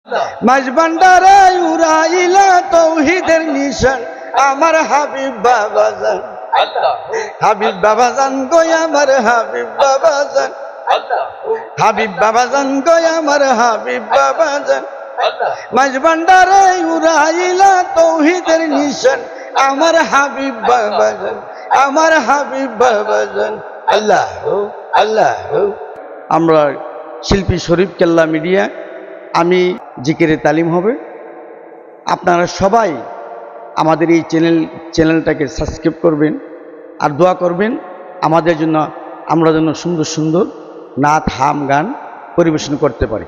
মাঝবান্ডারে উড়াইলা তৌহিদের নিশান আমার হাবিব বাবাজান। হাবিব বাবাজান গো আমার হাবিব বাবাজান। হাবিব বাবাজান গো আমার হাবিব বাবাজান। মাঝবান্ডারে উড়াইলা তৌহিদের নিশান আমার হাবিব বাবাজান, আমার হাবিব বাবাজান। আল্লাহ আল্লাহ। আমরা শিল্পী শরীফ কেল্লা মিডিয়া, আমি জিকিরে তালিম হবে। আপনারা সবাই আমাদের এই চ্যানেলটাকে সাবস্ক্রাইব করবেন আর দোয়া করবেন আমাদের জন্য, আমরা যেন সুন্দর সুন্দর নাত হাম গান পরিবেশন করতে পারি।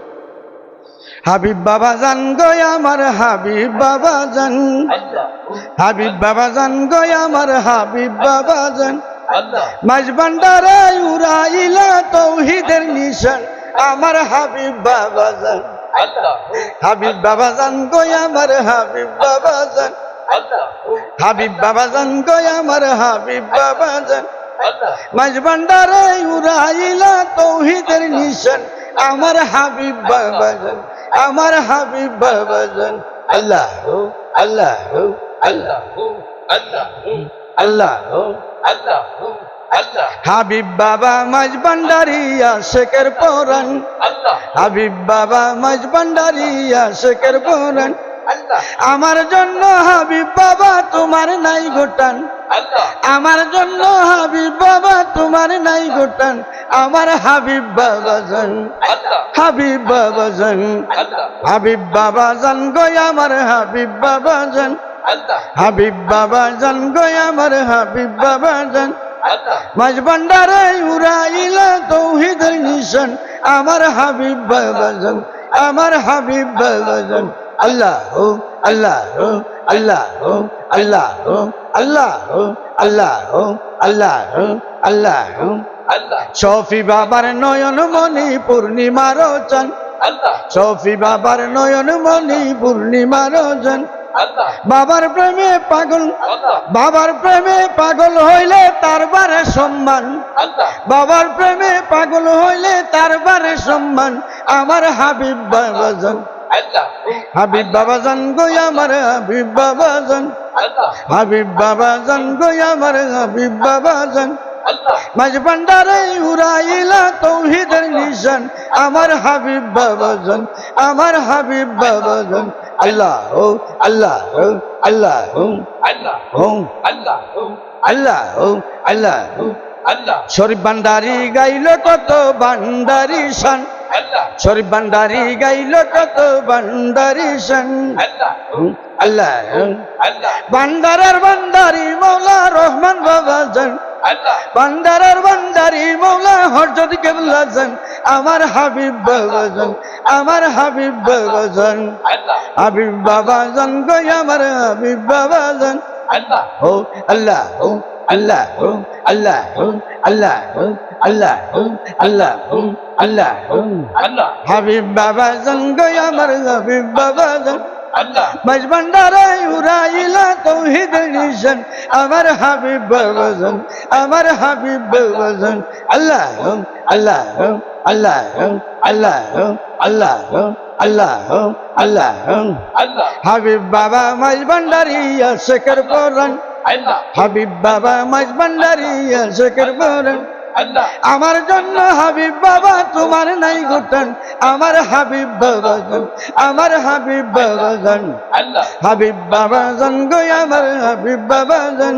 হাবিব বাবাজান গো আমার হাবিব বাবাজান। হাবিব বাবাজান গো আমার হাবিব বাবাজান। মাঝবান্ডারে উড়াইলা তৌহিদের নিশান আমার হাবিব বাবাজান। হাবিব বাবাজান গো আমার হাবিব বাবাজান। হাবিব বাবাজান গো আমার হাবিব বাবাজান। মাঝবান্ডারে উড়াইলা তৌহিদের নিশান আমার হাবিব বাবাজান, আমার হাবিব বাবাজান। আল্লাহ আল্লাহ আল্লাহ আল্লাহ আল্লাহ। হাবিব বাবা মাঝবান্ডারিয়া শেখের পরান। হাবিব বাবা মাঝবান্ডারিয়া শেখের পরান। আমার জন্য হাবিব বাবা তোমার নাই গোটান। আমার জন্য হাবিব বাবা তোমার নাই গোটান। আমার হাবিব বাবাজান, হাবিব বাবাজান। হাবিব বাবাজান গো আমার হাবিব বাবাজান। হাবিব বাবাজান গো আমার হাবিব বাবাজান। মাঝবান্ডারে উড়াইলা তৌহিদের নিশান আমার হাবিব বাবাজান, আমার হাবিব বাবাজান। আল্লাহ আল্লাহ আল্লাহ আল্লাহ আল্লাহ আল্লাহ আল্লাহ আল্লাহ। শফি বাবার নয়ন মনি পূর্ণিমার চান। শফি বাবার নয়ন মনি পূর্ণিমার চান। বাবার প্রেমে পাগল, বাবার প্রেমে পাগল হইলে তার বারে সম্মান। বাবার প্রেমে পাগল হইলে তার বারে সম্মান আমার হাবিব বাবাজান। হাবিব বাবাজান গো আমার হাবিব বাবাজান। হাবিব বাবাজান গো আমার হাবিব বাবাজান। মাঝবান্ডারে উড়াইলা তৌহিদের নিশান আমার হাবিব বাবাজান, আমার হাবিব বাবাজান। আল্লাহ আল্লাহ আল্লাহ আল্লাহ আল্লাহ আল্লাহ আল্লাহ। শরীফ ভান্ডারি গাইল কত ভান্ডারি শান। শরীফ ভান্ডারি গাইল কত ভান্ডারি শান। আল্লাহ ভান্ডারের ভান্ডারি মৌলা রহমান বাবাজান। ভান্ডারের ভান্ডারি মৌলা হযরত কেবলা জান আমার হাবিব বাবাজান, আমার হাবিব বাবাজান। হাবিব বাবাজান গো আমার হাবিব বাবাজান। আল্লাহ আল্লাহ আল্লাহ আল্লাহ আল্লাহ আল্লাহ আল্লাহ আল্লাহ আল্লাহ। হাবিব বাবাজান গো আমার হাবিব বাবাজান। মাঝবান্ডারে উড়াইলা তৌহিদের নিশান আমার হাবিব বাবাজান, আমার হাবিব বাবাজান। আল্লাহ আল্লাহ আল্লাহ আল্লাহ আল্লাহ আল্লাহ আল্লাহ আল্লাহ। হাবিব বাবা মাঝবান্ডারিয়া শেখের পরান। হাবিব বাবা মাঝবান্ডারিয়া শেখের পরান। আমার জন্য হাবিব বাবা তোমার নাই গোটান। আমার হাবিব বাবাজান, আমার হাবিব বাবাজান। হাবিব বাবাজান গো আমার হাবিব বাবাজান।